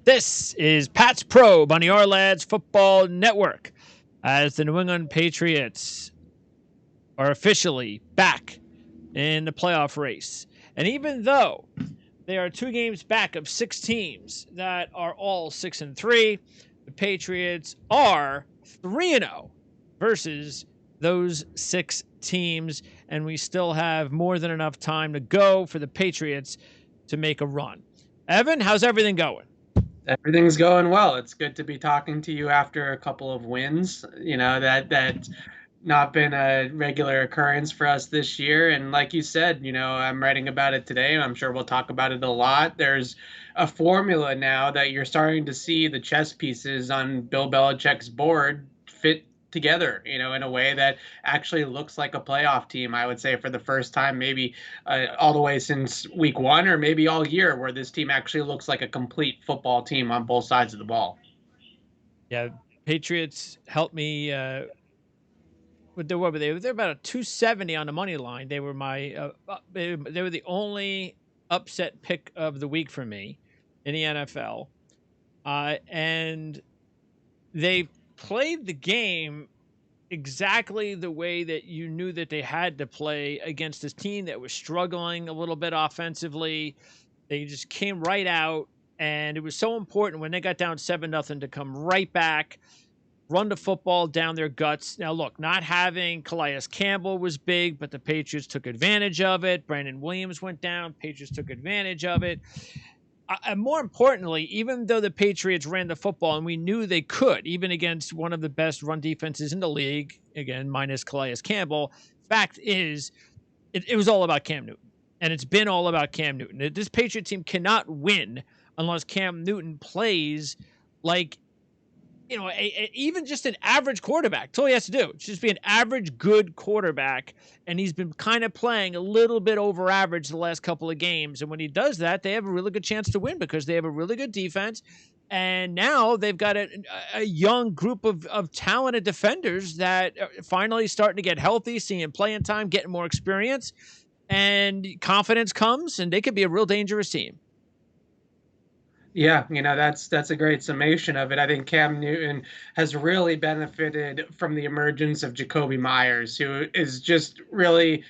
This is Pat's Probe on the Ourlads Football Network as the New England Patriots are officially back in the playoff race. And even though they are 2 games back of 6 teams that are all 6-3, the Patriots are 3-0 versus those 6 teams. And we still have more than enough time to go for the Patriots to make a run. Evan, how's everything going? Everything's going well. It's good to be talking to you after a couple of wins. That's not been a regular occurrence for us this year. And like you said, I'm writing about it today, and I'm sure we'll talk about it a lot. There's a formula now that you're starting to see the chess pieces on Bill Belichick's board fit together, in a way that actually looks like a playoff team, I would say, for the first time, maybe all the way since week one, or maybe all year, where this team actually looks like a complete football team on both sides of the ball. Yeah, Patriots helped me. What were they? They're about a 270 on the money line. They were my. They were the only upset pick of the week for me in the NFL, and they played the game exactly the way that you knew that they had to play against this team that was struggling a little bit offensively. They just came right out, and it was so important when they got down 7-0 to come right back, run the football down their guts. Now, look, not having Calais Campbell was big, but the Patriots took advantage of it. Brandon Williams went down. Patriots took advantage of it. And more importantly, even though the Patriots ran the football and we knew they could, even against one of the best run defenses in the league, again, minus Calais Campbell, fact is, it was all about Cam Newton. And it's been all about Cam Newton. This Patriot team cannot win unless Cam Newton plays like even just an average quarterback. That's all he has to do. Just be an average, good quarterback. And he's been kind of playing a little bit over average the last couple of games. And when he does that, they have a really good chance to win because they have a really good defense. And now they've got a young group of talented defenders that are finally starting to get healthy, seeing playing time, getting more experience, and confidence comes, and they could be a real dangerous team. Yeah, that's a great summation of it. I think Cam Newton has really benefited from the emergence of Jacoby Myers, who is just really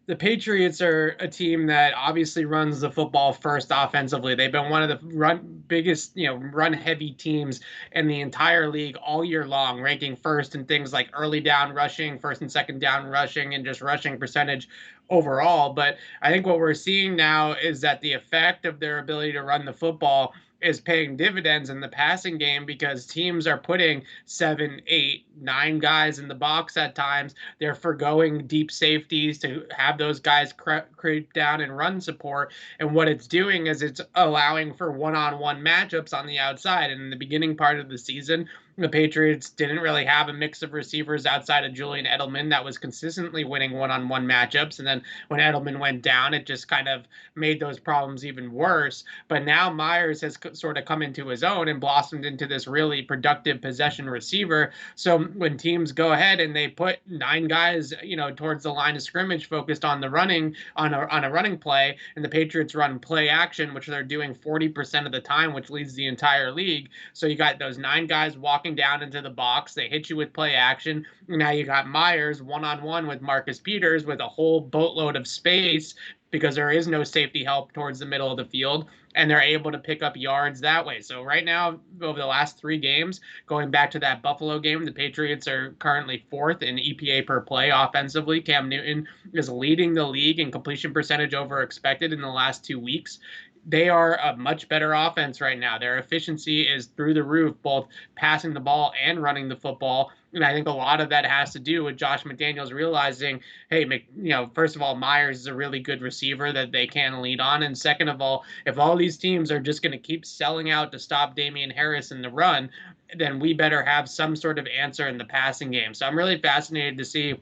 the Patriots are a team that obviously runs the football first offensively. They've been one of the biggest, run heavy teams in the entire league all year long, ranking first in things like early down rushing, first and second down rushing, and just rushing percentage overall. But I think what we're seeing now is that the effect of their ability to run the football is paying dividends in the passing game because teams are putting 7, 8, 9 guys in the box at times. They're forgoing deep safeties to have those guys creep down and run support. And what it's doing is it's allowing for one-on-one matchups on the outside. And in the beginning part of the season, the Patriots didn't really have a mix of receivers outside of Julian Edelman that was consistently winning one-on-one matchups. And then when Edelman went down, it just kind of made those problems even worse. But now Myers has sort of come into his own and blossomed into this really productive possession receiver. So when teams go ahead and they put 9 guys, towards the line of scrimmage focused on the running on a running play, and the Patriots run play action, which they're doing 40% of the time, which leads the entire league. So you got those 9 guys walking down into the box. They hit you with play action. Now you got Myers one-on-one with Marcus Peters with a whole boatload of space because there is no safety help towards the middle of the field, and they're able to pick up yards that way. So right now, over the last 3 games, going back to that Buffalo game, the Patriots are currently 4th in EPA per play offensively. Cam Newton is leading the league in completion percentage over expected in the last 2 weeks. They are a much better offense right now. Their efficiency is through the roof, both passing the ball and running the football. And I think a lot of that has to do with Josh McDaniels realizing, hey, first of all, Myers is a really good receiver that they can lead on. And second of all, if all these teams are just going to keep selling out to stop Damian Harris in the run, then we better have some sort of answer in the passing game. So I'm really fascinated to see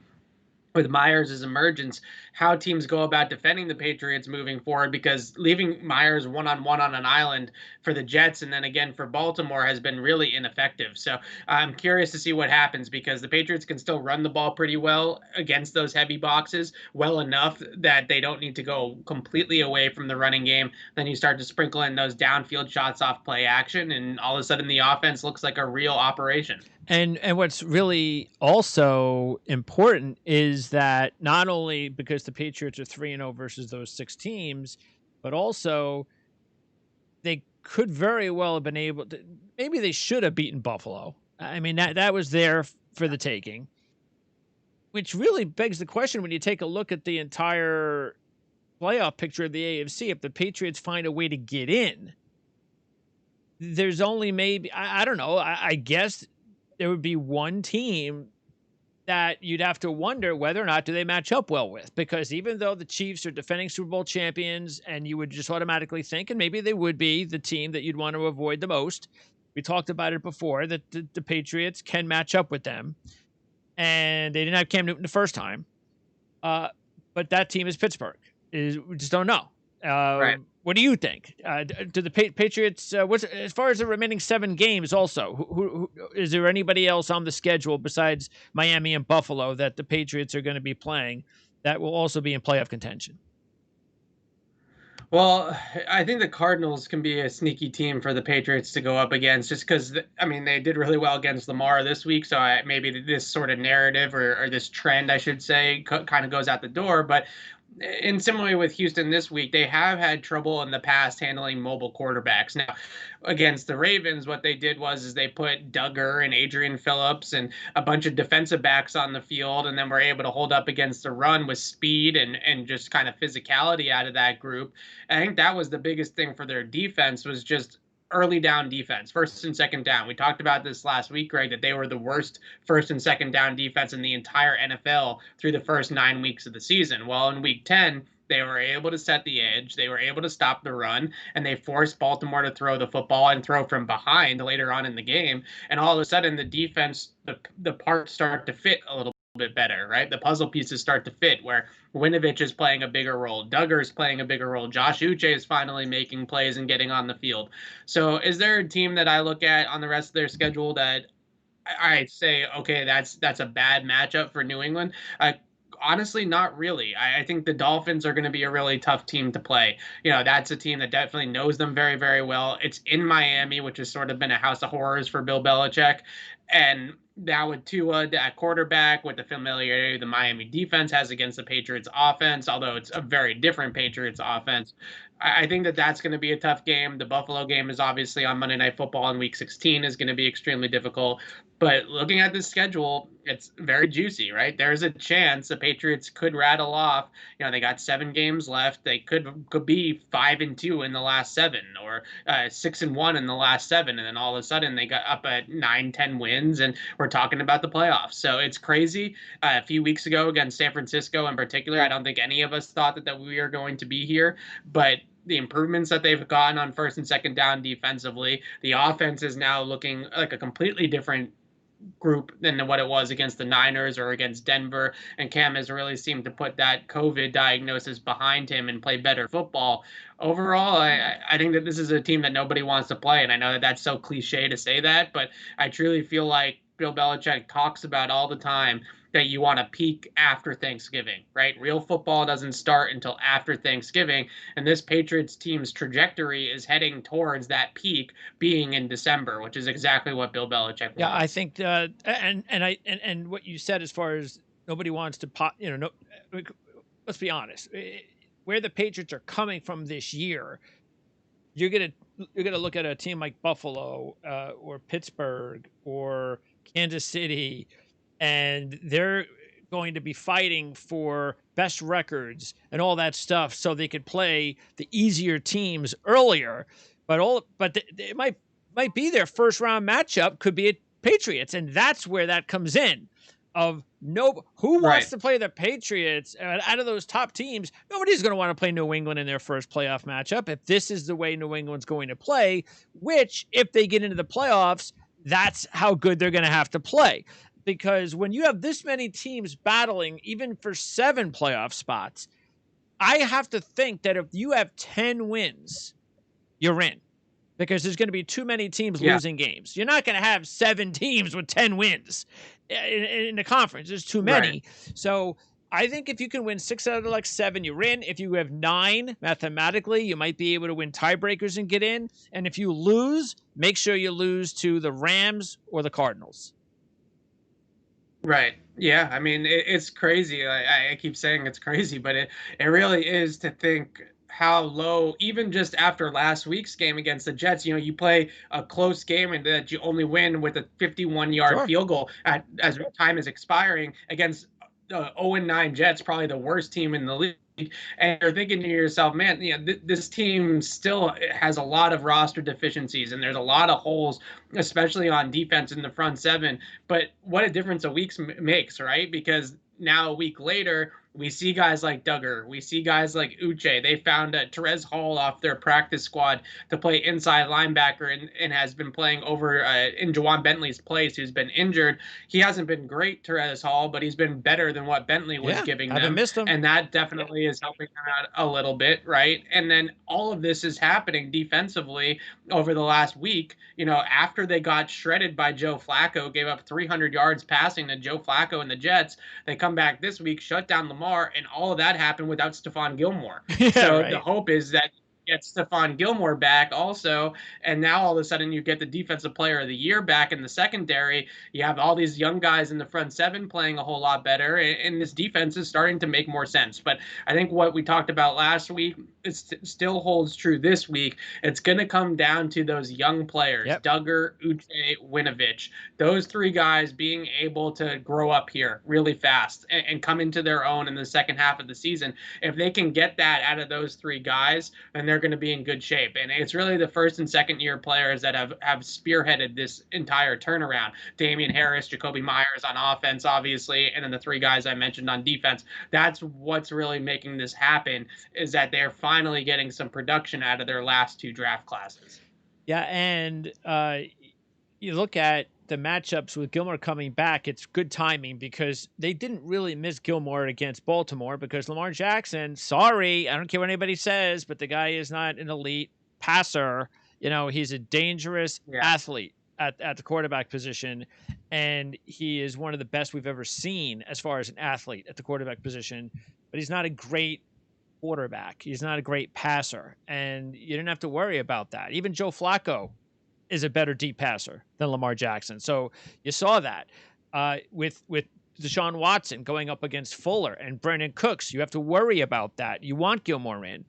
with Myers' emergence, how teams go about defending the Patriots moving forward, because leaving Myers one-on-one on an island for the Jets and then again for Baltimore has been really ineffective. So I'm curious to see what happens, because the Patriots can still run the ball pretty well against those heavy boxes, well enough that they don't need to go completely away from the running game. Then you start to sprinkle in those downfield shots off play action, and all of a sudden the offense looks like a real operation. And what's really also important is that not only because the Patriots are 3-0 versus those 6 teams, but also they could very well have been able to, maybe they should have beaten Buffalo. I mean, that was there for the taking, which really begs the question when you take a look at the entire playoff picture of the AFC. If the Patriots find a way to get in, there's only maybe, I don't know, I guess there would be one team that you'd have to wonder whether or not do they match up well with, because even though the Chiefs are defending Super Bowl champions, and you would just automatically think, and maybe they would be the team that you'd want to avoid the most. We talked about it before that the Patriots can match up with them, and they didn't have Cam Newton the first time. But that team is Pittsburgh. We just don't know. Right. What do you think? Do the Patriots? What's as far as the remaining 7 games? Also, who is there anybody else on the schedule besides Miami and Buffalo that the Patriots are going to be playing that will also be in playoff contention? Well, I think the Cardinals can be a sneaky team for the Patriots to go up against, just because, I mean, they did really well against Lamar this week. So maybe this sort of narrative, or this trend, I should say, kind of goes out the door. But in similar way with Houston this week, they have had trouble in the past handling mobile quarterbacks. Now, against the Ravens, what they did was they put Duggar and Adrian Phillips and a bunch of defensive backs on the field, and then were able to hold up against the run with speed and just kind of physicality out of that group. I think that was the biggest thing for their defense, was just early down defense, first and second down. We talked about this last week, Greg, that they were the worst first and second down defense in the entire NFL through the first 9 weeks of the season. Well, in week 10, they were able to set the edge. They were able to stop the run, and they forced Baltimore to throw the football and throw from behind later on in the game. And all of a sudden, the defense, the parts start to fit a little bit better, right? The puzzle pieces start to fit, where Winovich is playing a bigger role, Duggar is playing a bigger role, Josh Uche is finally making plays and getting on the field. So is there a team that I look at on the rest of their schedule that I say, okay, that's a bad matchup for New England? Honestly, not really. I think the Dolphins are going to be a really tough team to play. That's a team that definitely knows them very, very well. It's in Miami, which has sort of been a house of horrors for Bill Belichick. And now with Tua at quarterback, with the familiarity the Miami defense has against the Patriots offense, although it's a very different Patriots offense, I think that that's going to be a tough game. The Buffalo game is obviously on Monday Night Football in Week 16, is going to be extremely difficult. But looking at the schedule, it's very juicy, right? There's a chance the Patriots could rattle off. They got 7 games left. They could be 5-2 in the last 7, or 6-1 in the last 7, and then all of a sudden they got up at 9-10 wins, and we're talking about the playoffs. So it's crazy. A few weeks ago against San Francisco in particular, I don't think any of us thought that we are going to be here, but the improvements that they've gotten on first and second down defensively, the offense is now looking like a completely different group than what it was against the Niners or against Denver. And Cam has really seemed to put that COVID diagnosis behind him and play better football. Overall, I think that this is a team that nobody wants to play. And I know that that's so cliche to say that, but I truly feel like Bill Belichick talks about all the time that you want to peak after Thanksgiving, right? Real football doesn't start until after Thanksgiving, and this Patriots team's trajectory is heading towards that peak being in December, which is exactly what Bill Belichick wants. Yeah, I think, and what you said as far as nobody wants to pop, no, let's be honest, where the Patriots are coming from this year, you're gonna look at a team like Buffalo or Pittsburgh or Kansas City, and they're going to be fighting for best records and all that stuff so they could play the easier teams earlier. But it might be their first round matchup could be Patriots, and that's where that comes in. Who wants to play the Patriots out of those top teams? Nobody's going to want to play New England in their first playoff matchup if this is the way New England's going to play, which if they get into the playoffs, that's how good they're going to have to play. because when you have this many teams battling even for 7 playoff spots, I have to think that if you have 10 wins, you're in, because there's going to be too many teams Yeah, losing games. You're not going to have 7 teams with 10 wins in the conference. There's too right. many. So I think if you can win 6 out of like 7, you're in. If you have 9, mathematically, you might be able to win tiebreakers and get in. And if you lose, make sure you lose to the Rams or the Cardinals. Right. Yeah. I mean, it's crazy. I keep saying it's crazy, but it really is to think how low, even just after last week's game against the Jets, you play a close game and that you only win with a 51-yard Sure. field goal as time is expiring against the 0-9 Jets, probably the worst team in the league. And you're thinking to yourself, man, this team still has a lot of roster deficiencies and there's a lot of holes, especially on defense in the front seven. But what a difference a week makes, right? Because now a week later, we see guys like Duggar. We see guys like Uche. They found Terez Hall off their practice squad to play inside linebacker and has been playing over in Jawan Bentley's place, who's been injured. He hasn't been great, Terez Hall, but he's been better than what Bentley was Yeah. giving Haven't them. missed them. And that definitely is helping them out a little bit, right? And then all of this is happening defensively over the last week. After they got shredded by Joe Flacco, gave up 300 yards passing to Joe Flacco and the Jets, they come back this week, shut down Lamar, and all of that happened without Stephon Gilmore. Yeah, So the right. hope is that get Stephon Gilmore back also, and now all of a sudden you get the defensive player of the year back in the secondary. You have all these young guys in the front seven playing a whole lot better, and this defense is starting to make more sense. But I think what we talked about last week, it still holds true this week. It's going to come down to those young players, Yep. Duggar, Uche, Winovich. Those 3 guys being able to grow up here really fast and come into their own in the second half of the season. If they can get that out of those 3 guys, then they're going to be in good shape. And it's really the first and second year players that have spearheaded this entire turnaround. Damian Harris, Jakobi Meyers on offense, obviously, and then the 3 guys I mentioned on defense. That's what's really making this happen, is that they're finally getting some production out of their last 2 draft classes. Yeah, and you look at the matchups with Gilmore coming back, it's good timing because they didn't really miss Gilmore against Baltimore because Lamar Jackson, sorry, I don't care what anybody says, but the guy is not an elite passer. He's a dangerous athlete at the quarterback position, and he is one of the best we've ever seen as far as an athlete at the quarterback position, but he's not a great quarterback. He's not a great passer, and you didn't have to worry about that. Even Joe Flacco is a better deep passer than Lamar Jackson. So you saw that with Deshaun Watson going up against Fuller and Brandon Cooks. You have to worry about that. You want Gilmore in.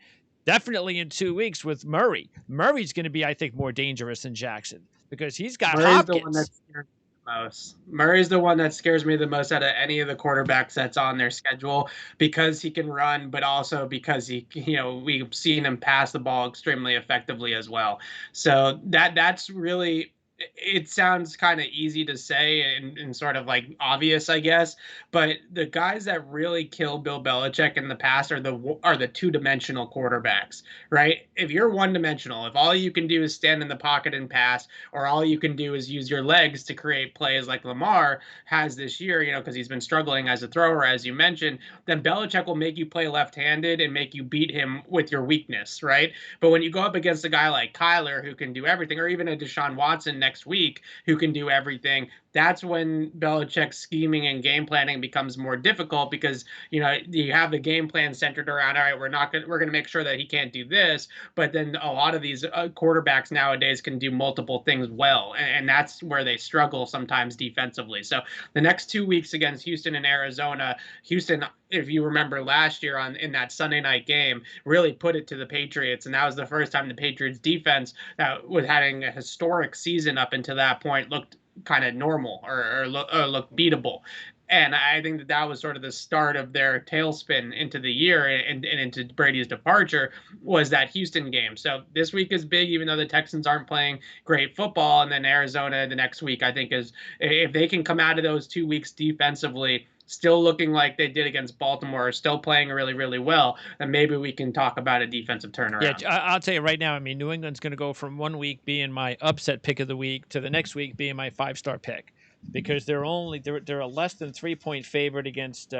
Definitely in 2 weeks with Murray. Murray's going to be, I think, more dangerous than Jackson because he's got Murray's the one Hopkins. that's most. Murray's the one that scares me the most out of any of the quarterbacks that's on their schedule because he can run, but also because we've seen him pass the ball extremely effectively as well. So that's really, it sounds kind of easy to say and sort of like obvious, I guess, but the guys that really kill Bill Belichick in the past are the two-dimensional quarterbacks, right? If you're one-dimensional, if all you can do is stand in the pocket and pass, or all you can do is use your legs to create plays like Lamar has this year, because he's been struggling as a thrower, as you mentioned, then Belichick will make you play left-handed and make you beat him with your weakness, right? But when you go up against a guy like Kyler who can do everything, or even a Deshaun Watson next week who can do everything, that's when Belichick's scheming and game planning becomes more difficult because you have the game plan centered around, all right, we're going to make sure that he can't do this, but then a lot of these quarterbacks nowadays can do multiple things well, and that's where they struggle sometimes defensively. So the next 2 weeks against Houston and Arizona, Houston, if you remember last year in that Sunday night game, really put it to the Patriots, and that was the first time the Patriots defense that was having a historic season up until that point looked kind of normal or look beatable. And I think that was sort of the start of their tailspin into the year and into Brady's departure was that Houston game. So this week is big, even though the Texans aren't playing great football. And then Arizona the next week, I think, is if they can come out of those 2 weeks defensively still looking like they did against Baltimore, still playing really, really well, then maybe we can talk about a defensive turnaround. Yeah, I'll tell you right now, I mean, New England's going to go from 1 week being my upset pick of the week to the next week being my 5-star pick. because they're a less than 3 point favorite against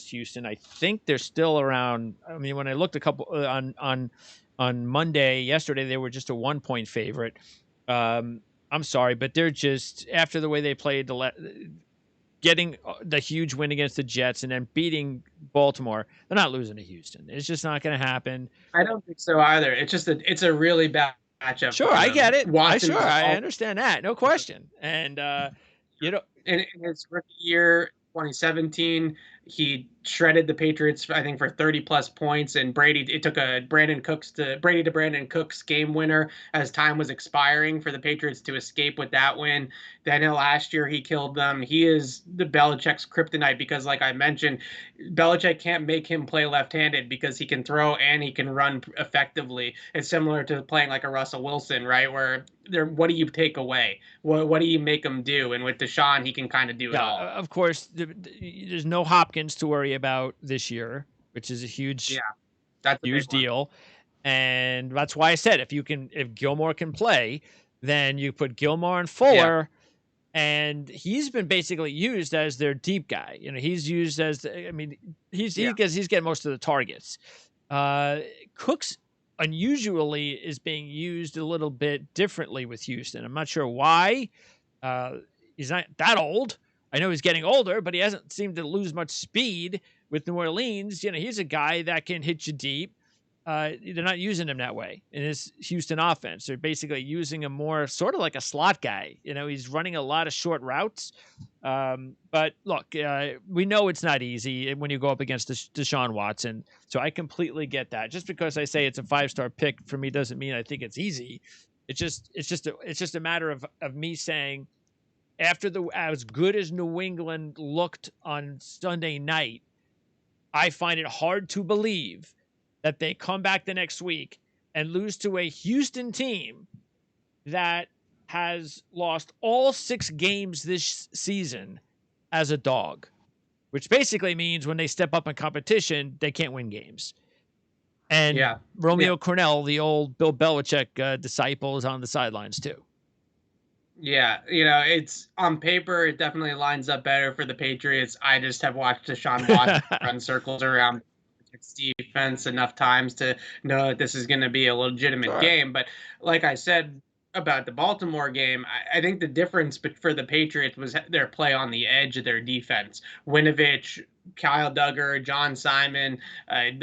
Houston. I think they're still around. I mean, when I looked a couple on Monday yesterday, they were just a 1 point favorite. I'm sorry, but they're just, after the way they played getting the huge win against the Jets and then beating Baltimore, they're not losing to Houston. It's just not going to happen. I don't think so either. It's a really bad matchup Sure, for I them. get it. Watson's I all understand that, no question. And you know, in his rookie year, 2017, he shredded the Patriots, I think, for 30 plus points. And it took a Brady to Brandon Cooks game winner as time was expiring for the Patriots to escape with that win. Then last year, he killed them. He is the Belichick's kryptonite because, like I mentioned, Belichick can't make him play left-handed because he can throw and he can run effectively. It's similar to playing like a Russell Wilson, right? Where what do you take away? What do you make him do? And with Deshaun, he can kind of do it yeah, all. of course, there's no Hopkins to worry about this year, which is a Yeah, that's a big huge one. deal. And that's why I said if Gilmore can play, then you put Gilmore and Yeah, Fuller, and he's been basically used as their deep guy. He's used as I mean, he's yeah, he's getting most of the targets. Cooks unusually is being used a little bit differently with Houston. I'm not sure why. He's not that old. I know he's getting older, but he hasn't seemed to lose much speed with New Orleans. He's a guy that can hit you deep. They're not using him that way in his Houston offense. They're basically using him more sort of like a slot guy. He's running a lot of short routes. But look, we know it's not easy when you go up against Deshaun Watson. So I completely get that. Just because I say it's a 5-star pick for me doesn't mean I think it's easy. It's just a matter of me saying, after as good as New England looked on Sunday night, I find it hard to believe that they come back the next week and lose to a Houston team that has lost all 6 games this season as a dog, which basically means when they step up in competition, they can't win games. And yeah, yeah. Romeo Cornell, the old Bill Belichick disciple, is on the sidelines too. Yeah, it's on paper, it definitely lines up better for the Patriots. I just have watched Deshaun Watson run circles around its defense enough times to know that this is going to be a legitimate Sure. game. But like I said about the Baltimore game, I think the difference for the Patriots was their play on the edge of their defense. Winovich, Kyle Duggar, John Simon,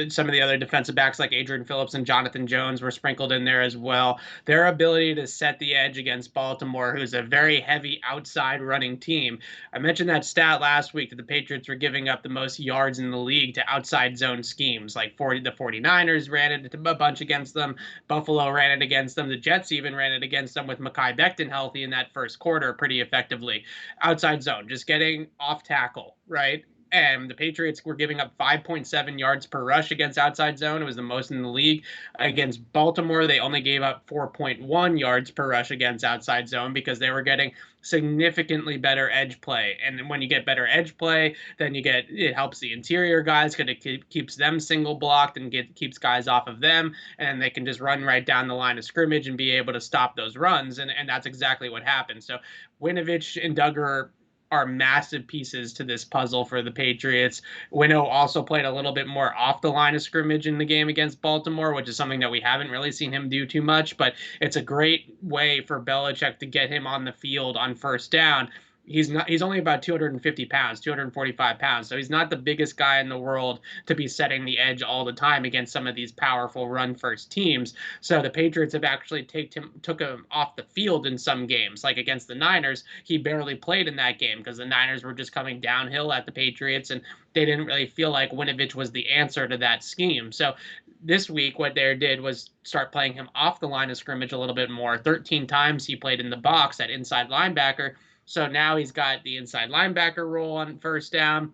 some of the other defensive backs like Adrian Phillips and Jonathan Jones were sprinkled in there as well. Their ability to set the edge against Baltimore, who's a very heavy outside running team. I mentioned that stat last week that the Patriots were giving up the most yards in the league to outside zone schemes. Like the 49ers ran it a bunch against them. Buffalo ran it against them. The Jets even ran it against them with Mekhi Becton healthy in that first quarter pretty effectively. Outside zone, just getting off tackle, right? And the Patriots were giving up 5.7 yards per rush against outside zone. It was the most in the league. Against Baltimore, they only gave up 4.1 yards per rush against outside zone because they were getting significantly better edge play. And when you get better edge play, then it helps the interior guys because it keeps them single blocked and keeps guys off of them. And they can just run right down the line of scrimmage and be able to stop those runs. And that's exactly what happened. So Winovich and Duggar are massive pieces to this puzzle for the Patriots. Winnow also played a little bit more off the line of scrimmage in the game against Baltimore, which is something that we haven't really seen him do too much, but it's a great way for Belichick to get him on the field on first down. He's only about 250 pounds, 245 pounds. So he's not the biggest guy in the world to be setting the edge all the time against some of these powerful run first teams. So the Patriots have actually took him off the field in some games, like against the Niners. He barely played in that game because the Niners were just coming downhill at the Patriots, and they didn't really feel like Winovich was the answer to that scheme. So this week, what they did was start playing him off the line of scrimmage a little bit more. 13 times he played in the box at inside linebacker. So now he's got the inside linebacker role on first down.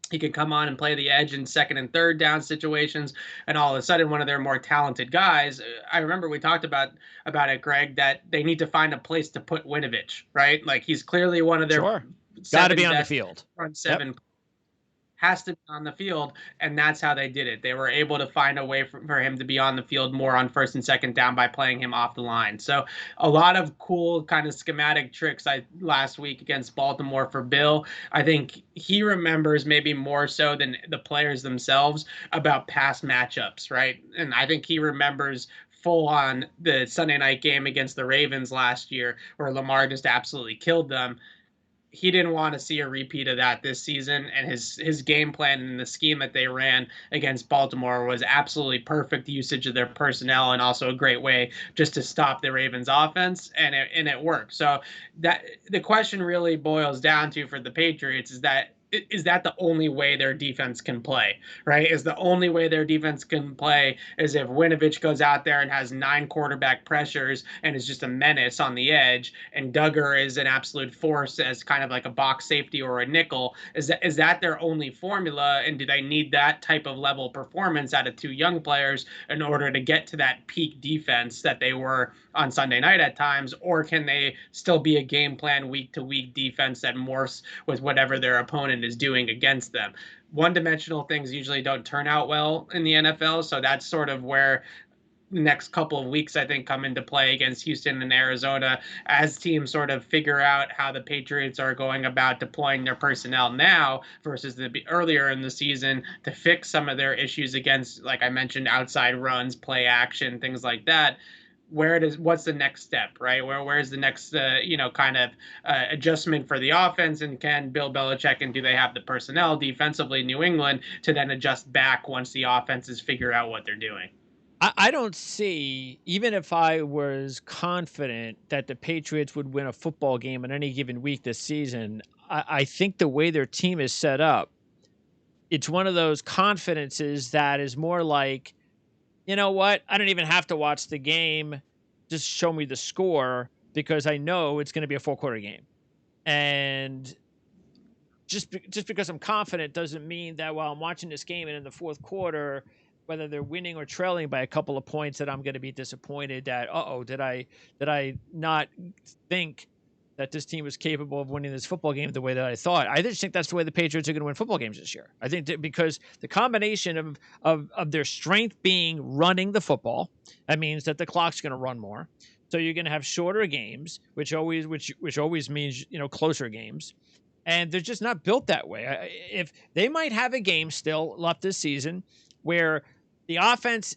He can come on and play the edge in second and third down situations, and all of a sudden, one of their more talented guys. I remember we talked about it, Greg, that they need to find a place to put Winovich, right? Like he's clearly one of their Sure. Got to be on the best field. front seven. Yep. has to be on the field, and that's how they did it. They were able to find a way for him to be on the field more on first and second down by playing him off the line. So a lot of cool kind of schematic tricks I last week against Baltimore for Bill. I think he remembers maybe more so than the players themselves about past matchups, right? And I think he remembers full on the Sunday night game against the Ravens last year where Lamar just absolutely killed them. He didn't want to see a repeat of that this season, and his game plan and the scheme that they ran against Baltimore was absolutely perfect usage of their personnel and also a great way just to stop the Ravens offense, and it worked. So that the question really boils down to for the Patriots is that the only way their defense can play, right? Is the only way their defense can play is if Winovich goes out there and has 9 quarterback pressures and is just a menace on the edge, and Duggar is an absolute force as kind of like a box safety or a nickel. Is that their only formula? And do they need that type of level of performance out of 2 young players in order to get to that peak defense that they were on Sunday night at times? Or can they still be a game plan week to week defense that morphs with whatever their opponent is doing against them? One-dimensional things usually don't turn out well in the NFL, so that's sort of where the next couple of weeks I think come into play against Houston and Arizona as teams sort of figure out how the Patriots are going about deploying their personnel now versus earlier in the season to fix some of their issues against, like I mentioned, outside runs, play action, things like that. What's the next step, right? Where's the next kind of adjustment for the offense, and can Bill Belichick and do they have the personnel defensively, New England, to then adjust back once the offenses figure out what they're doing? I don't see, even if I was confident that the Patriots would win a football game in any given week this season, I think the way their team is set up, it's one of those confidences that is more like, you know what? I don't even have to watch the game. Just show me the score because I know it's going to be a 4-quarter game. And just because I'm confident doesn't mean that while I'm watching this game and in the fourth quarter, whether they're winning or trailing by a couple of points, that I'm going to be disappointed that, did I not think that this team was capable of winning this football game the way that I thought? I just think that's the way the Patriots are going to win football games this year. I think that because the combination of their strength being running the football, that means that the clock's going to run more. So you're going to have shorter games, which always means, closer games. And they're just not built that way. If they might have a game still left this season where the offense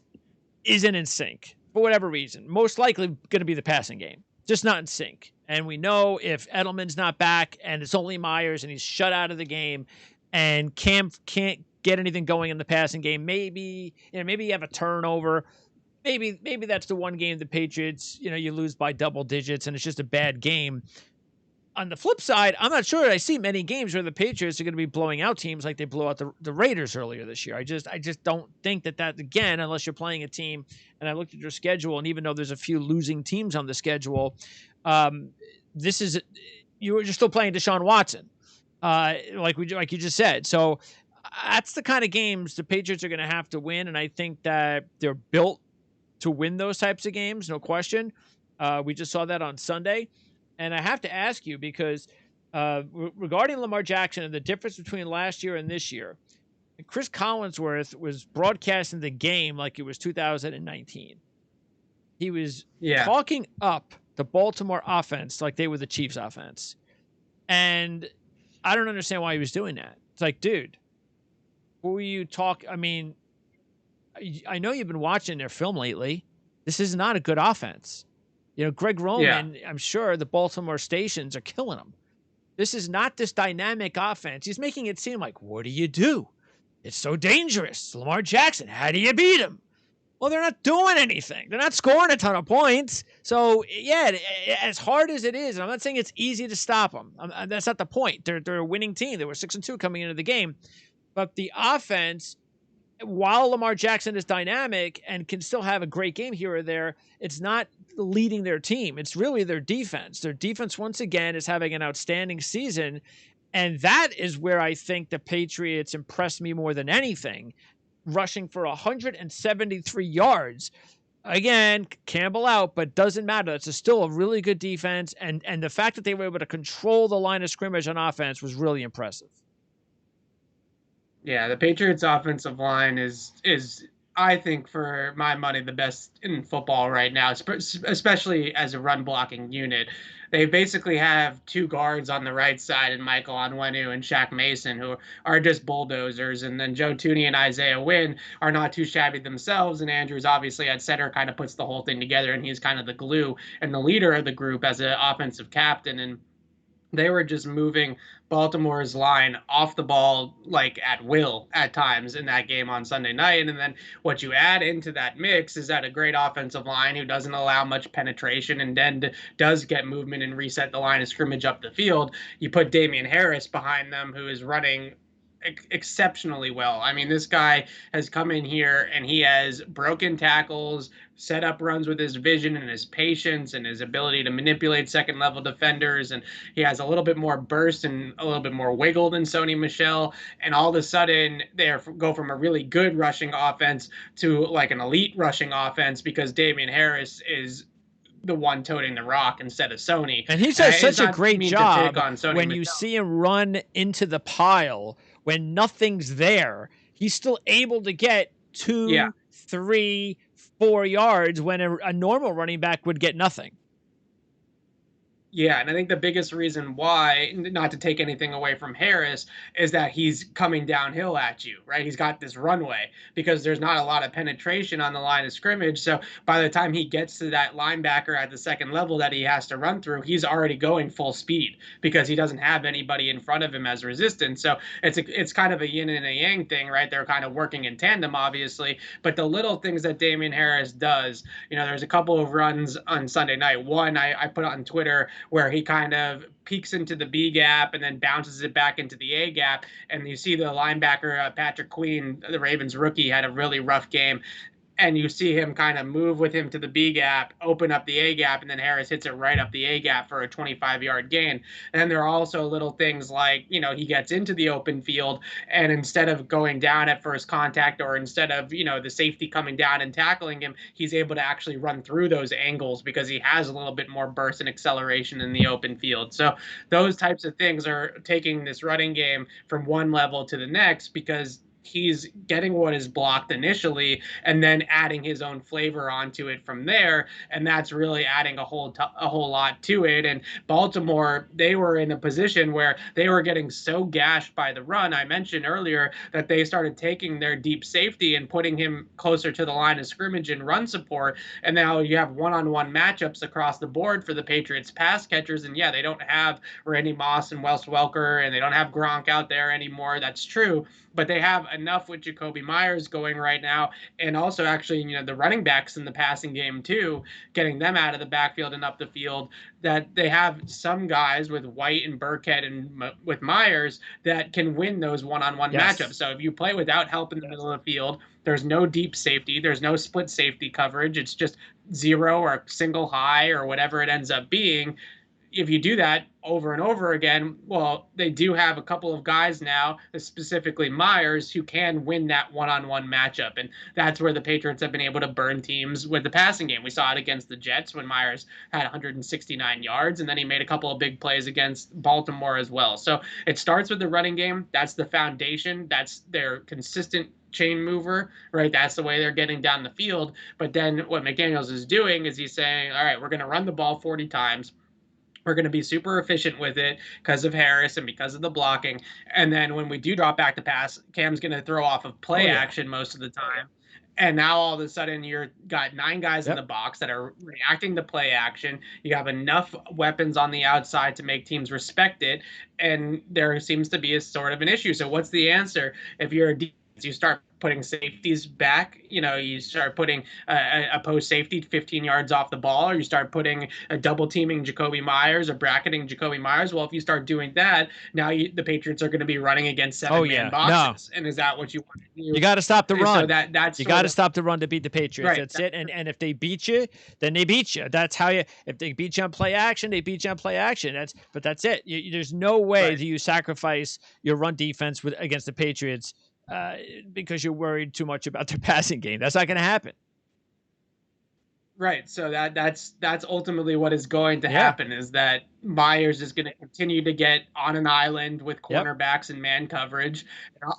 isn't in sync for whatever reason, most likely going to be the passing game, just not in sync. And we know if Edelman's not back and it's only Myers and he's shut out of the game and Cam can't get anything going in the passing game, maybe you have a turnover. Maybe that's the one game the Patriots, you lose by double digits and it's just a bad game. On the flip side, I'm not sure I see many games where the Patriots are going to be blowing out teams like they blew out the Raiders earlier this year. I just don't think that again, unless you're playing a team, and I looked at your schedule, and even though there's a few losing teams on the schedule, you're still playing Deshaun Watson, like you just said. So that's the kind of games the Patriots are going to have to win, and I think that they're built to win those types of games, no question. We just saw that on Sunday. And I have to ask you because regarding Lamar Jackson and the difference between last year and this year, Chris Collinsworth was broadcasting the game like it was 2019. He was talking up the Baltimore offense like they were the Chiefs offense. And I don't understand why he was doing that. It's like, dude, who are you talking? I mean, I know you've been watching their film lately. This is not a good offense. Greg Roman, I'm sure the Baltimore stations are killing him. This is not this dynamic offense. He's making it seem like, what do you do? It's so dangerous. Lamar Jackson, how do you beat him? Well, they're not doing anything. They're not scoring a ton of points. So, yeah, as hard as it is, and I'm not saying it's easy to stop them. That's not the point. They're a winning team. They were 6-2 coming into the game. But the offense, while Lamar Jackson is dynamic and can still have a great game here or there, it's not leading their team. It's really their defense. Their defense, once again, is having an outstanding season. And that is where I think the Patriots impressed me more than anything, rushing for 173 yards. Again, Campbell out, but doesn't matter. It's still a really good defense. And the fact that they were able to control the line of scrimmage on offense was really impressive. Yeah, the Patriots offensive line is I think for my money the best in football right now, especially as a run blocking unit. They basically have two guards on the right side and Michael Onwenu and Shaq Mason who are just bulldozers, and then Joe Tooney and Isaiah Wynn are not too shabby themselves, and Andrews obviously at center kind of puts the whole thing together, and he's kind of the glue and the leader of the group as an offensive captain. And they were just moving Baltimore's line off the ball like at will at times in that game on Sunday night. And then what you add into that mix is that a great offensive line who doesn't allow much penetration and then does get movement and reset the line of scrimmage up the field. You put Damian Harris behind them, who is running exceptionally well. I mean, this guy has come in here and he has broken tackles, set up runs with his vision and his patience and his ability to manipulate second level defenders. And he has a little bit more burst and a little bit more wiggle than Sony Michel. And all of a sudden, they go from a really good rushing offense to like an elite rushing offense because Damian Harris is the one toting the rock instead of Sony. And he does It's such a not great mean to pick job on Sony when Michel. you see him run into the pile when nothing's there. He's still able to get 2, Yeah. 3, 4 yards when a normal running back would get nothing. Yeah, and I think the biggest reason why, not to take anything away from Harris, is that he's coming downhill at you, right? He's got this runway because there's not a lot of penetration on the line of scrimmage. So by the time he gets to that linebacker at the second level that he has to run through, he's already going full speed because he doesn't have anybody in front of him as resistance. So it's kind of a yin and a yang thing, right? They're kind of working in tandem, obviously. But the little things that Damian Harris does, there's a couple of runs on Sunday night. One I put on Twitter where he kind of peeks into the B gap and then bounces it back into the A gap. And you see the linebacker, Patrick Queen, the Ravens rookie, had a really rough game. And you see him kind of move with him to the B gap, open up the A gap, and then Harris hits it right up the A gap for a 25-yard gain. And then there are also little things like, he gets into the open field, and instead of going down at first contact or instead of, the safety coming down and tackling him, he's able to actually run through those angles because he has a little bit more burst and acceleration in the open field. So those types of things are taking this running game from one level to the next because he's getting what is blocked initially and then adding his own flavor onto it from there, and that's really adding a whole lot to it. And Baltimore, they were in a position where they were getting so gashed by the run. I mentioned earlier that they started taking their deep safety and putting him closer to the line of scrimmage and run support, and now you have one-on-one matchups across the board for the Patriots pass catchers. And yeah, they don't have Randy Moss and Wes Welker, and they don't have Gronk out there anymore. That's true, but they have enough with Jakobi Meyers going right now, and also actually, the running backs in the passing game too, getting them out of the backfield and up the field, that they have some guys with White and Burkhead and with Meyers that can win those one-on-one matchups. So if you play without help in the middle of the field, there's no deep safety, there's no split safety coverage. It's just zero or single high or whatever it ends up being. If you do that over and over again, well, they do have a couple of guys now, specifically Meyers, who can win that one-on-one matchup. And that's where the Patriots have been able to burn teams with the passing game. We saw it against the Jets when Meyers had 169 yards, and then he made a couple of big plays against Baltimore as well. So it starts with the running game. That's the foundation. That's their consistent chain mover, right? That's the way they're getting down the field. But then what McDaniels is doing is he's saying, all right, we're going to run the ball 40 times. We're going to be super efficient with it because of Harris and because of the blocking. And then when we do drop back to pass, Cam's going to throw off of play action most of the time. And now all of a sudden you're got 9 guys in the box that are reacting to play action. You have enough weapons on the outside to make teams respect it. And there seems to be a sort of an issue. So what's the answer? If you're a defense, you start putting safeties back, you start putting a post safety 15 yards off the ball, or you start putting a double teaming Jakobi Meyers or bracketing Jakobi Meyers. Well, if you start doing that, now the Patriots are going to be running against 7-man boxes. No. And is that what you want to do? You got to stop the run. So that's you got to stop the run to beat the Patriots. Right. That's it. And if they beat you, then they beat you. That's how if they beat you on play action, they beat you on play action. That's it. There's no way that you sacrifice your run defense against the Patriots because you're worried too much about their passing game. That's not going to happen. Right. So that's ultimately what is going to Yeah. happen is that Myers is going to continue to get on an island with Yep. cornerbacks and man coverage.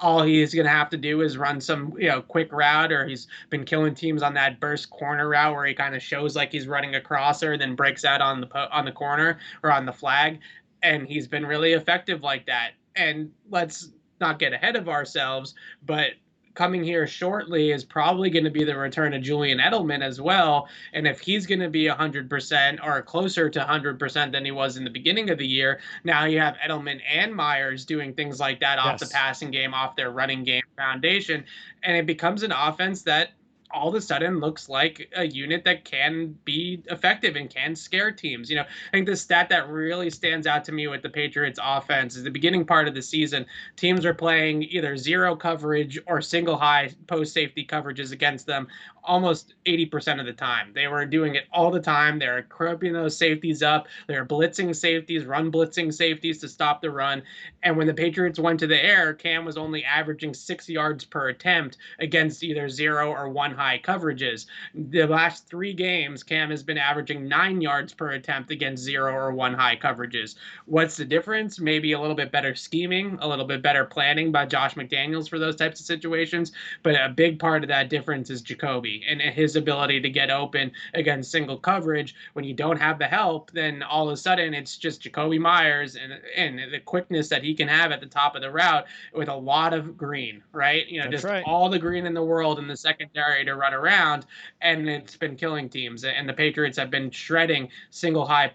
All he's going to have to do is run some, quick route, or he's been killing teams on that burst corner route where he kind of shows like he's running a crosser, then breaks out on the corner or on the flag, and he's been really effective like that. And let's not get ahead of ourselves, but coming here shortly is probably going to be the return of Julian Edelman as well. And if he's going to be 100% or closer to 100% than he was in the beginning of the year, now you have Edelman and Myers doing things like that off the Yes. passing game, off their running game foundation. And it becomes an offense that all of a sudden looks like a unit that can be effective and can scare teams. I think the stat that really stands out to me with the Patriots offense is the beginning part of the season, teams are playing either zero coverage or single high post safety coverages against them almost 80% of the time. They were doing it all the time. They were crimping those safeties up. They were blitzing safeties, run blitzing safeties to stop the run. And when the Patriots went to the air, Cam was only averaging 6 yards per attempt against either zero or one high coverages. The last 3 games, Cam has been averaging 9 yards per attempt against zero or one high coverages. What's the difference? Maybe a little bit better scheming, a little bit better planning by Josh McDaniels for those types of situations. But a big part of that difference is Jacoby and his ability to get open against single coverage. When you don't have the help, then all of a sudden it's just Jacoby Myers and the quickness that he can have at the top of the route with a lot of green, right? That's Just right. all the green in the world in the secondary to run around, and it's been killing teams. And the Patriots have been shredding single high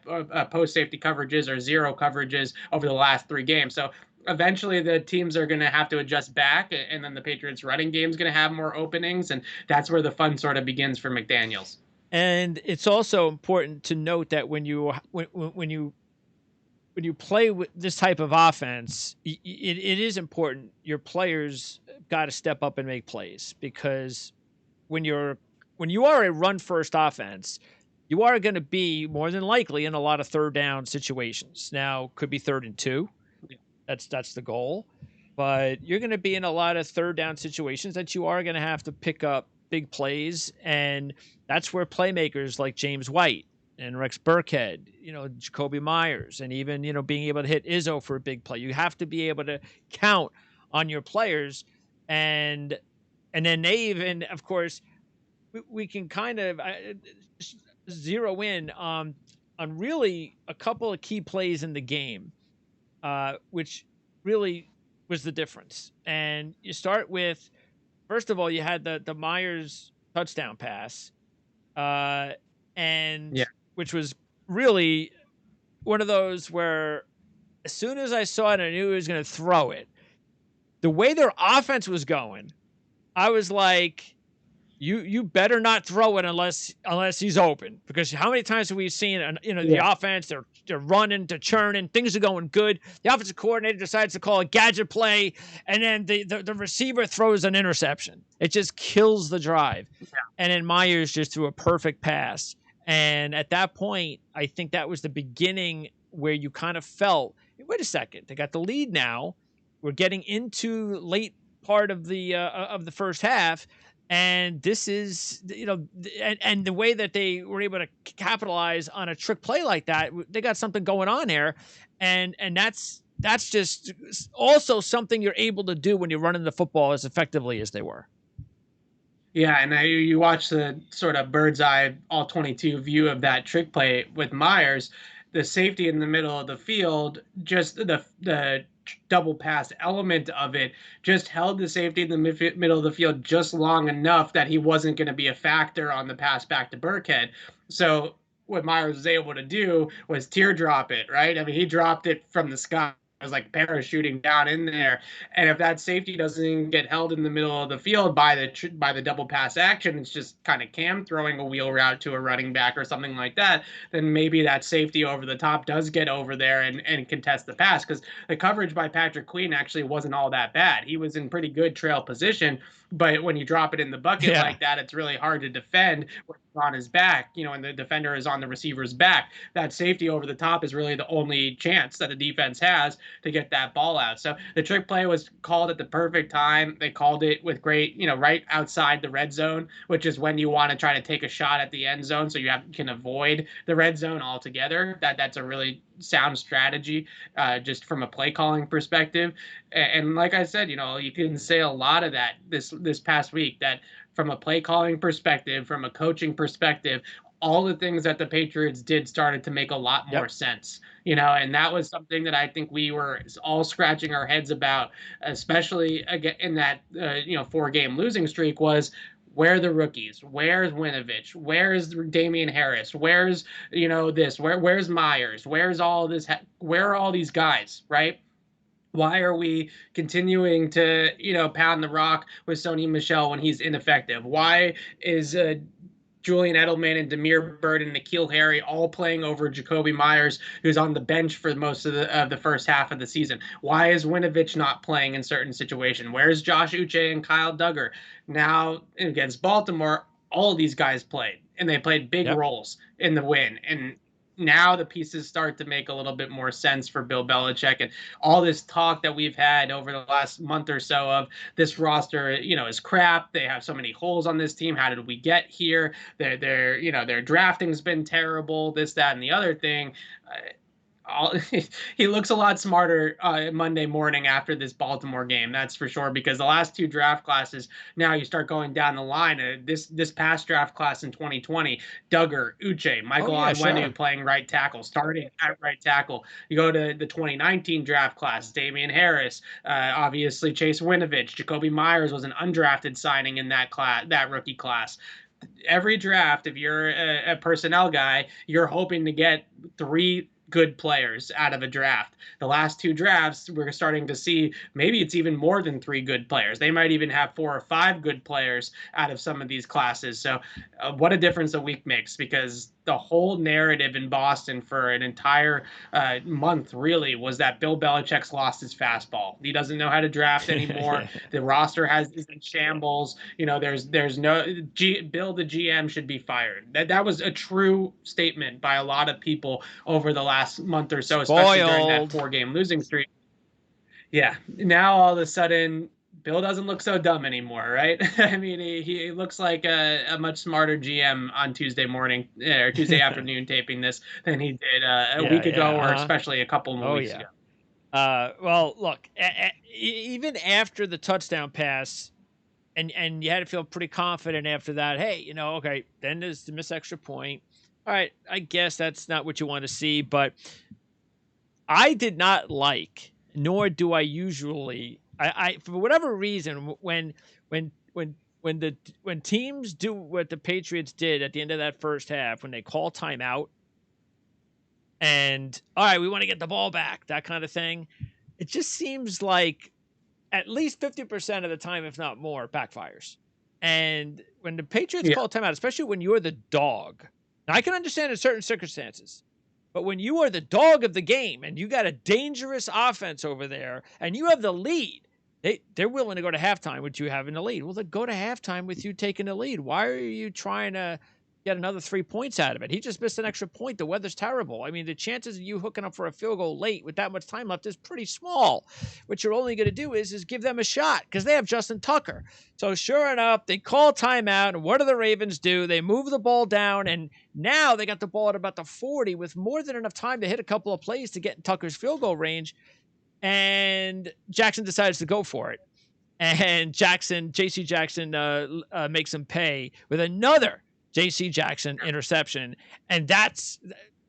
post safety coverages or zero coverages over the last 3 games. So eventually the teams are going to have to adjust back, and then the Patriots running game is going to have more openings, and that's where the fun sort of begins for McDaniels. And it's also important to note that when you play with this type of offense, it is important your players got to step up and make plays, because when you're when you are a run first offense, you are going to be more than likely in a lot of third down situations. Now, could be 3rd and 2. That's the goal. But you're going to be in a lot of third down situations that you are going to have to pick up big plays, and that's where playmakers like James White and Rex Burkhead, Jacoby Myers, and even being able to hit Izzo for a big play. You have to be able to count on your players, and then they even, of course, we can kind of zero in on really a couple of key plays in the game, which really was the difference. And you start with, first of all, you had the Myers touchdown pass, uh, and Yeah. which was really one of those where as soon as I saw it, I knew he was going to throw it. The way their offense was going, I was like, you better not throw it unless he's open, because how many times have we seen the Yeah. offense, they're running, to churning, things are going good, the offensive coordinator decides to call a gadget play, and then the receiver throws an interception. It just kills the drive. And then Myers just threw a perfect pass, and at that point I think that was the beginning where you kind of felt, hey, wait a second, they got the lead now, we're getting into late part of the first half, and this is, and the way that they were able to capitalize on a trick play like that, they got something going on there, and that's just also something you're able to do when you're running the football as effectively as they were. Yeah, and you watch the sort of bird's eye all 22 view of that trick play with Myers, the safety in the middle of the field, just the double pass element of it just held the safety in the middle of the field just long enough that he wasn't going to be a factor on the pass back to Burkhead. So what Myers was able to do was teardrop it, right? I mean, he dropped it from the sky. It was like parachuting down in there, and if that safety doesn't get held in the middle of the field by the double pass action, it's just kind of Cam throwing a wheel route to a running back or something like that, then maybe that safety over the top does get over there and contest the pass, because the coverage by Patrick Queen actually wasn't all that bad. He was in pretty good trail position, but when you drop it in the bucket Yeah. like that, it's really hard to defend when it's on his back, and the defender is on the receiver's back. That safety over the top is really the only chance that the defense has to get that ball out. So the trick play was called at the perfect time. They called it with great, right outside the red zone, which is when you want to try to take a shot at the end zone so can avoid the red zone altogether. That's a really sound strategy, just from a play calling perspective. And like I said, you can say a lot of that this past week, that from a play calling perspective, from a coaching perspective, all the things that the Patriots did started to make a lot more Yep. sense, and that was something that I think we were all scratching our heads about, especially again in that 4-game losing streak, was where are the rookies? Where's Winovich? Where's Damian Harris? Where's this? Where's Myers? Where's all this? Where are all these guys? Right? Why are we continuing to pound the rock with Sony Michel when he's ineffective? Why is Julian Edelman and Damiere Byrd and N'Keal Harry all playing over Jakobi Meyers, who's on the bench for most of the first half of the season? Why is Winovich not playing in certain situations? Where's Josh Uche and Kyle Duggar? Now against Baltimore, all of these guys played, and they played big Yep. roles in the win. And now the pieces start to make a little bit more sense for Bill Belichick, and all this talk that we've had over the last month or so of this roster, is crap. They have so many holes on this team. How did we get here? Their drafting's been terrible. This, that, and the other thing. He looks a lot smarter Monday morning after this Baltimore game, that's for sure, because the last two draft classes, now you start going down the line. This past draft class in 2020, Duggar, Uche, Oh Michael yeah, sure. Onwenu playing right tackle, starting at right tackle. You go to the 2019 draft class, Damian Harris, obviously Chase Winovich, Jakobi Meyers was an undrafted signing in that rookie class. Every draft, if you're a personnel guy, you're hoping to get 3 good players out of a draft. The last 2 drafts, we're starting to see maybe it's even more than 3 good players. They might even have 4 or 5 good players out of some of these classes. So what a difference a week makes, because the whole narrative in Boston for an entire month really was that Bill Belichick's lost his fastball. He doesn't know how to draft anymore. Yeah. The roster is in shambles. There's no Bill, the GM, should be fired. That was a true statement by a lot of people over the last month or so, especially during that Spoiled. 4-game losing streak. Yeah, now all of a sudden, Bill doesn't look so dumb anymore, right? I mean, he looks like a much smarter GM on Tuesday morning or Tuesday afternoon taping this than he did a Yeah, week yeah, ago, or uh-huh. especially a couple more Oh weeks ago. yeah. Well, look, even after the touchdown pass, and you had to feel pretty confident after that. Hey, okay, then there's the missed extra point. All right, I guess that's not what you want to see, but I did not like, nor do I usually. I for whatever reason, when teams do what the Patriots did at the end of that first half, when they call timeout and all right, we want to get the ball back, that kind of thing, it just seems like at least 50% of the time, if not more, backfires. And when the Patriots Yeah, call timeout, especially when you're the dog, now I can understand in certain circumstances, but when you are the dog of the game and you got a dangerous offense over there and you have the lead, they're willing to go to halftime with you having the lead. Well, then go to halftime with you taking the lead. Why are you trying to get another 3 points out of it? He just missed an extra point. The weather's terrible. I mean, the chances of you hooking up for a field goal late with that much time left is pretty small. What you're only going to do is give them a shot because they have Justin Tucker. So sure enough, they call timeout, and what do the Ravens do? They move the ball down, and now they got the ball at about the 40 with more than enough time to hit a couple of plays to get in Tucker's field goal range. And Jackson decides to go for it. And JC Jackson makes him pay with another JC Jackson interception. And that's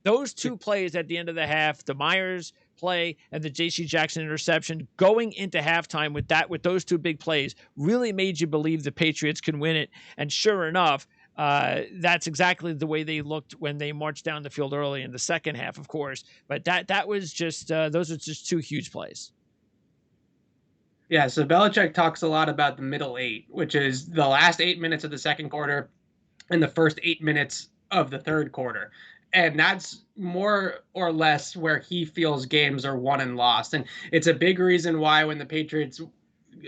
those 2 plays at the end of the half, the Myers play and the JC Jackson interception, going into halftime with those 2 big plays, really made you believe the Patriots can win it. And sure enough, that's exactly the way they looked when they marched down the field early in the second half, of course. But that was just those were just 2 huge plays. yeah. So Belichick talks a lot about the middle 8, which is the last 8 minutes of the second quarter and the first 8 minutes of the third quarter. And that's more or less where he feels games are won and lost. And it's a big reason why when the Patriots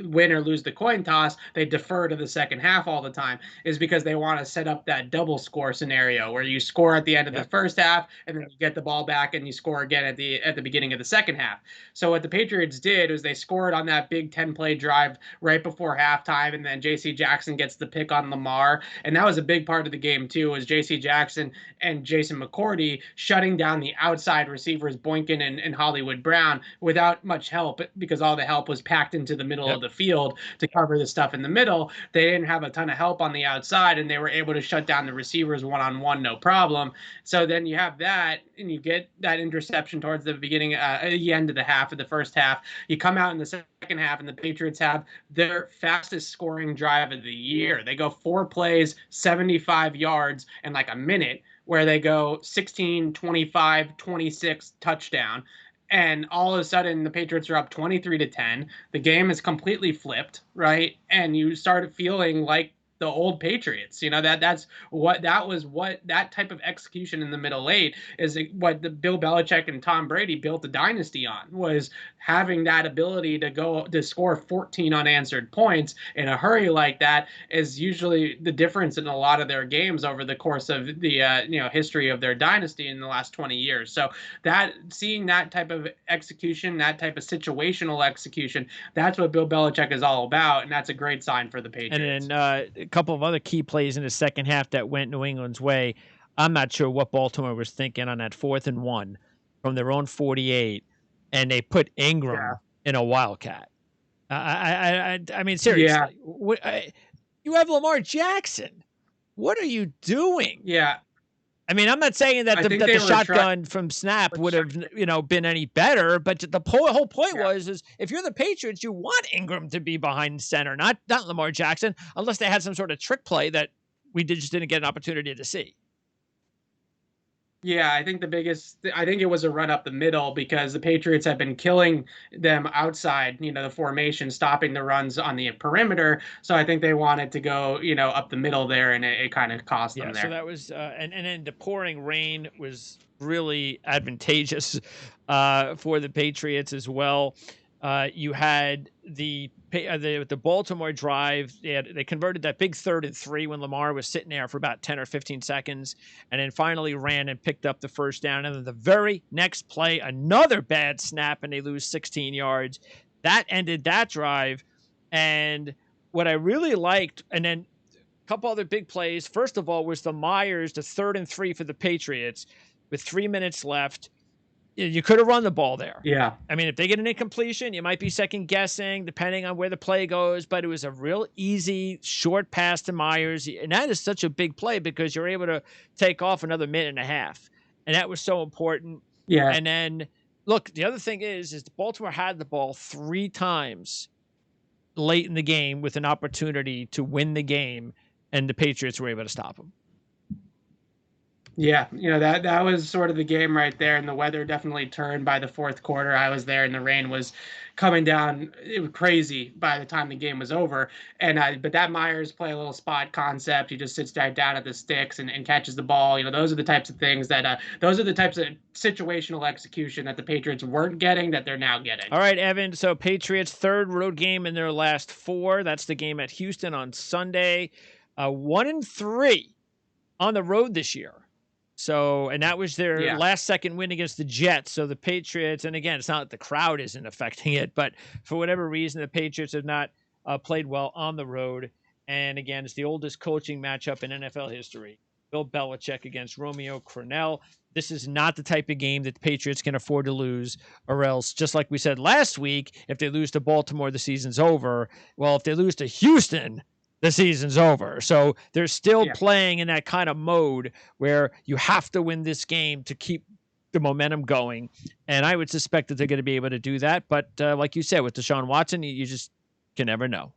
win or lose the coin toss, they defer to the second half all the time, is because they want to set up that double score scenario where you score at the end of the Yep. first half and then you get the ball back and you score again at the beginning of the second half. So what the Patriots did was they scored on that big 10-play drive right before halftime, and then J.C. Jackson gets the pick on Lamar, and that was a big part of the game too. Was J.C. Jackson and Jason McCourty shutting down the outside receivers Boykin and Hollywood Brown without much help, because all the help was packed into the middle of Yep. the field to cover the stuff in the middle. They didn't have a ton of help on the outside, and they were able to shut down the receivers one-on-one, no problem. So then you have that, and you get that interception towards the beginning, the end of the half of the first half. You come out in the second half, and the Patriots have their fastest scoring drive of the year. They go 4 plays, 75 yards in like a minute, where they go 16, 25, 26 touchdown. And all of a sudden, the Patriots are up 23-10. The game is completely flipped, right? And you started feeling like the old Patriots. That type of execution in the middle eight is what the Bill Belichick and Tom Brady built a dynasty on, was having that ability to score 14 unanswered points in a hurry like that is usually the difference in a lot of their games over the course of the history of their dynasty in the last 20 years. So that seeing that type of execution, that type of situational execution, that's what Bill Belichick is all about, and that's a great sign for the Patriots. And then a couple of other key plays in the second half that went New England's way. I'm not sure what Baltimore was thinking on that 4th and 1 from their own 48, and they put Ingram in a wildcat. I mean, seriously, you have Lamar Jackson. What are you doing? Yeah. I mean, I'm not saying that the shotgun from snap would have, been any better, but the whole point was if you're the Patriots, you want Ingram to be behind center, not Lamar Jackson, unless they had some sort of trick play that we just didn't get an opportunity to see. Yeah, I think it was a run up the middle, because the Patriots have been killing them outside, the formation, stopping the runs on the perimeter. So I think they wanted to go, up the middle there, and it kind of cost them there. So that was, and then the pouring rain was really advantageous for the Patriots as well. You had the Baltimore drive. They converted that big 3rd and 3 when Lamar was sitting there for about 10 or 15 seconds, and then finally ran and picked up the first down. And then the very next play, another bad snap, and they lose 16 yards. That ended that drive. And what I really liked, and then a couple other big plays. First of all was the Myers, the 3rd and 3 for the Patriots with 3 minutes left. You could have run the ball there. Yeah. I mean, if they get an incompletion, you might be second guessing depending on where the play goes, but it was a real easy short pass to Myers. And that is such a big play because you're able to take off another minute and a half. And that was so important. Yeah. And then look, the other thing is Baltimore had the ball 3 times late in the game with an opportunity to win the game, and the Patriots were able to stop them. Yeah, that was sort of the game right there, and the weather definitely turned by the fourth quarter. I was there, and the rain was coming down. It was crazy by the time the game was over. But that Myers play a little spot concept. He just sits down at the sticks and catches the ball. Those are the types of things those are the types of situational execution that the Patriots weren't getting that they're now getting. All right, Evan. So Patriots' 3rd road game in their last 4. That's the game at Houston on Sunday. 1-3 on the road this year. So, and that was their last second win against the Jets. So the Patriots, and again, it's not that the crowd isn't affecting it, but for whatever reason, the Patriots have not played well on the road. And again, it's the oldest coaching matchup in NFL history. Bill Belichick against Romeo Crennel. This is not the type of game that the Patriots can afford to lose, or else, just like we said last week, if they lose to Baltimore, the season's over. Well, if they lose to Houston, the season's over. So they're still playing in that kind of mode where you have to win this game to keep the momentum going. And I would suspect that they're going to be able to do that. But like you said, with Deshaun Watson, you just can never know.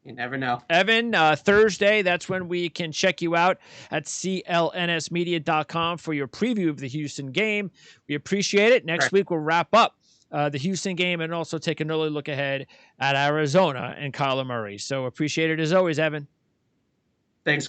You never know. Evan, Thursday, that's when we can check you out at clnsmedia.com for your preview of the Houston game. We appreciate it. Next week, we'll wrap up the Houston game and also take an early look ahead at Arizona and Kyler Murray. So appreciate it as always, Evan. Thanks.